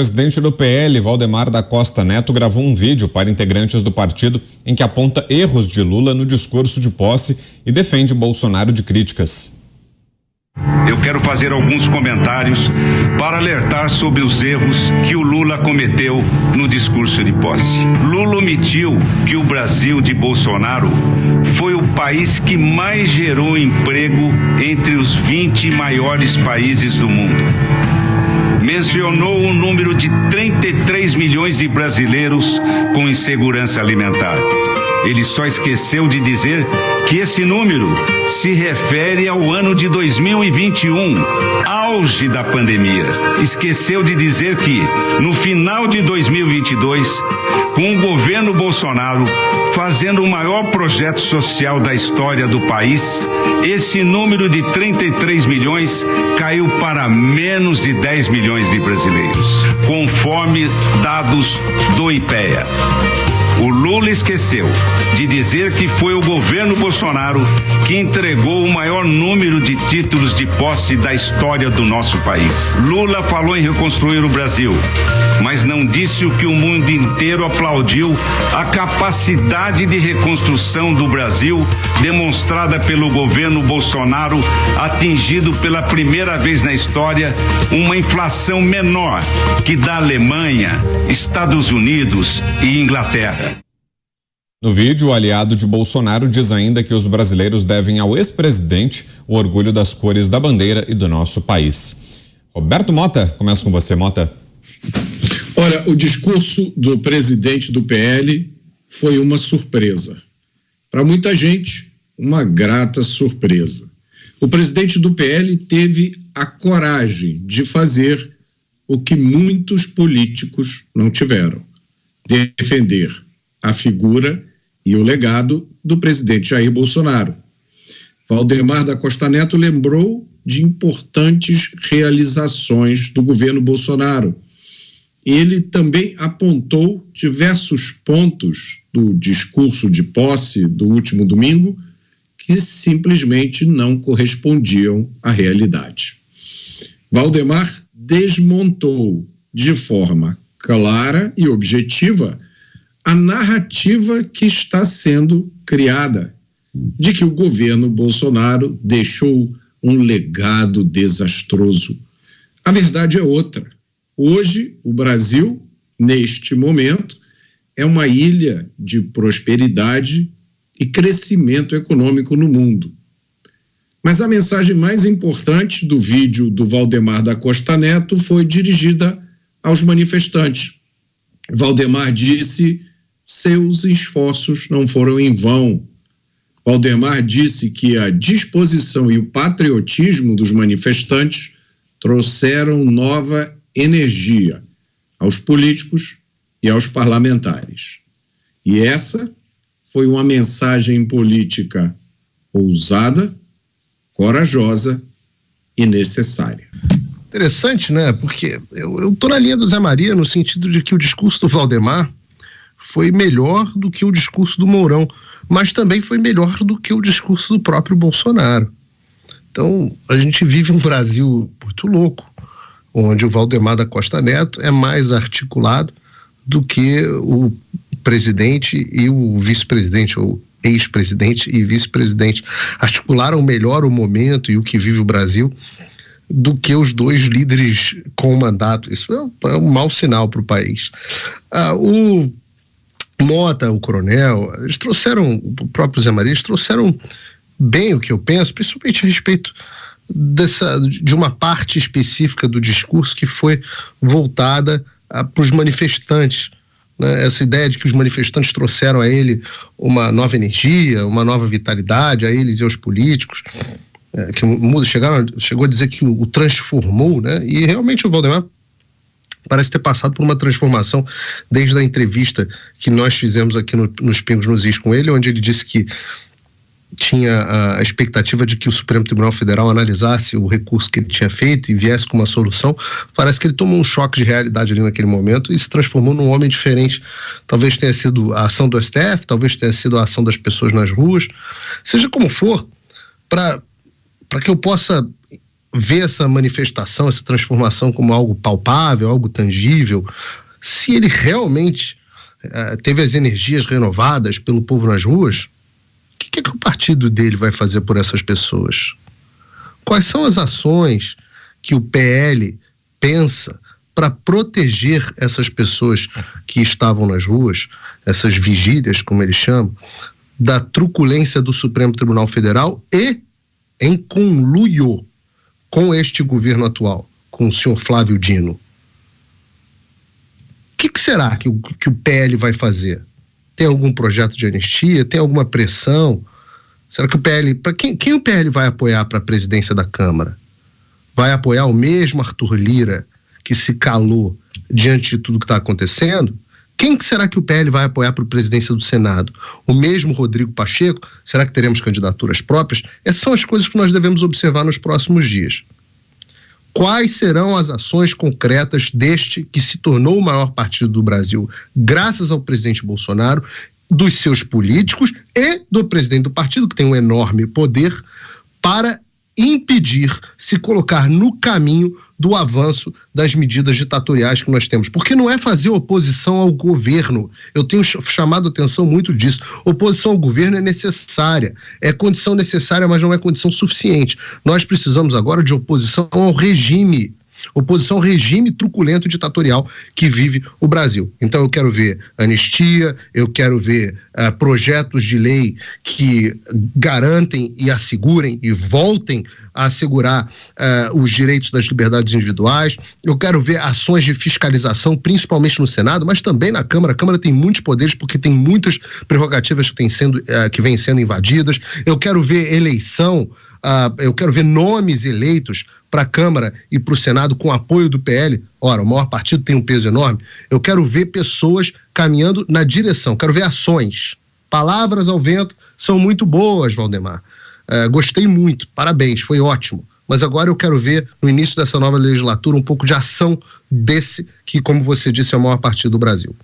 presidente do PL, Valdemar da Costa Neto, gravou um vídeo para integrantes do partido em que aponta erros de Lula no discurso de posse e defende Bolsonaro de críticas. Eu quero fazer alguns comentários para alertar sobre os erros que o Lula cometeu no discurso de posse. Lula omitiu que o Brasil de Bolsonaro foi o país que mais gerou emprego entre os 20 maiores países do mundo. Mencionou o número de 33 milhões de brasileiros com insegurança alimentar. Ele só esqueceu de dizer que esse número se refere ao ano de 2021, auge da pandemia. Esqueceu de dizer que, no final de 2022, com o governo Bolsonaro fazendo o maior projeto social da história do país, esse número de 33 milhões caiu para menos de 10 milhões de brasileiros, conforme dados do IPEA. O Lula esqueceu de dizer que foi o governo Bolsonaro que entregou o maior número de títulos de posse da história do nosso país. Lula falou em reconstruir o Brasil, mas não disse o que o mundo inteiro aplaudiu: a capacidade de reconstrução do Brasil demonstrada pelo governo Bolsonaro, atingido pela primeira vez na história uma inflação menor que da Alemanha, Estados Unidos e Inglaterra. No vídeo, o aliado de Bolsonaro diz ainda que os brasileiros devem ao ex-presidente o orgulho das cores da bandeira e do nosso país. Roberto Mota, começa com você, Mota. Olha, o discurso do presidente do PL foi uma surpresa. Para muita gente, uma grata surpresa. O presidente do PL teve a coragem de fazer o que muitos políticos não tiveram: defender a figura e o legado do presidente Jair Bolsonaro. Valdemar da Costa Neto lembrou de importantes realizações do governo Bolsonaro. Ele também apontou diversos pontos do discurso de posse do último domingo que simplesmente não correspondiam à realidade. Valdemar desmontou de forma clara e objetiva a narrativa que está sendo criada de que o governo Bolsonaro deixou um legado desastroso. A verdade é outra. Hoje, o Brasil, neste momento, é uma ilha de prosperidade e crescimento econômico no mundo. Mas a mensagem mais importante do vídeo do Valdemar da Costa Neto foi dirigida aos manifestantes. Valdemar disse: seus esforços não foram em vão. Valdemar disse que a disposição e o patriotismo dos manifestantes trouxeram nova energia aos políticos e aos parlamentares. E essa foi uma mensagem política ousada, corajosa e necessária. Interessante, né? Porque eu estou na linha do Zé Maria no sentido de que o discurso do Valdemar foi melhor do que o discurso do Mourão, mas também foi melhor do que o discurso do próprio Bolsonaro. Então, a gente vive um Brasil muito louco, onde o Valdemar da Costa Neto é mais articulado do que o presidente e o vice-presidente, ou ex-presidente e vice-presidente. Articularam melhor o momento e o que vive o Brasil do que os dois líderes com mandato. Isso é um mau sinal para o país. O Mota, o coronel, eles trouxeram, o próprio Zé Maria, eles trouxeram bem o que eu penso, principalmente a respeito de uma parte específica do discurso que foi voltada para os manifestantes, né? Essa ideia de que os manifestantes trouxeram a ele uma nova energia, uma nova vitalidade, a eles e aos políticos, que chegou a dizer que o transformou, né? E realmente o Valdemar parece ter passado por uma transformação desde a entrevista que nós fizemos aqui nos Pingos nos Is com ele, onde ele disse que tinha a expectativa de que o Supremo Tribunal Federal analisasse o recurso que ele tinha feito e viesse com uma solução. Parece que ele tomou um choque de realidade ali naquele momento e se transformou num homem diferente. Talvez tenha sido a ação do STF, talvez tenha sido a ação das pessoas nas ruas. Seja como for, para que eu possa vê essa manifestação, essa transformação como algo palpável, algo tangível, se ele realmente teve as energias renovadas pelo povo nas ruas, o que o partido dele vai fazer por essas pessoas? Quais são as ações que o PL pensa para proteger essas pessoas que estavam nas ruas, essas vigílias, como eles chamam, da truculência do Supremo Tribunal Federal e em conluio com este governo atual, com o senhor Flávio Dino? O que será que o PL vai fazer? Tem algum projeto de anistia? Tem alguma pressão? Será que o PL... Quem o PL vai apoiar para a presidência da Câmara? Vai apoiar o mesmo Arthur Lira, que se calou diante de tudo que está acontecendo? Quem será que o PL vai apoiar para a presidência do Senado? O mesmo Rodrigo Pacheco? Será que teremos candidaturas próprias? Essas são as coisas que nós devemos observar nos próximos dias. Quais serão as ações concretas deste que se tornou o maior partido do Brasil, graças ao presidente Bolsonaro, dos seus políticos e do presidente do partido, que tem um enorme poder, para impedir, se colocar no caminho do avanço das medidas ditatoriais que nós temos? Porque não é fazer oposição ao governo. Eu tenho chamado a atenção muito disso. Oposição ao governo é necessária, é condição necessária, mas não é condição suficiente. Nós precisamos agora de oposição ao regime. Oposição ao regime truculento ditatorial que vive o Brasil. Então eu quero ver anistia, eu quero ver projetos de lei que garantem e assegurem e voltem a assegurar os direitos das liberdades individuais. Eu quero ver ações de fiscalização, principalmente no Senado, mas também na Câmara. A Câmara tem muitos poderes porque tem muitas prerrogativas que vêm sendo invadidas. Eu quero ver eleição, eu quero ver nomes eleitos para a Câmara e para o Senado com apoio do PL. Ora, o maior partido tem um peso enorme. Eu quero ver pessoas caminhando na direção, quero ver ações. Palavras ao vento são muito boas, Valdemar. Gostei muito, parabéns, foi ótimo. Mas agora eu quero ver, no início dessa nova legislatura, um pouco de ação desse que, como você disse, é o maior partido do Brasil.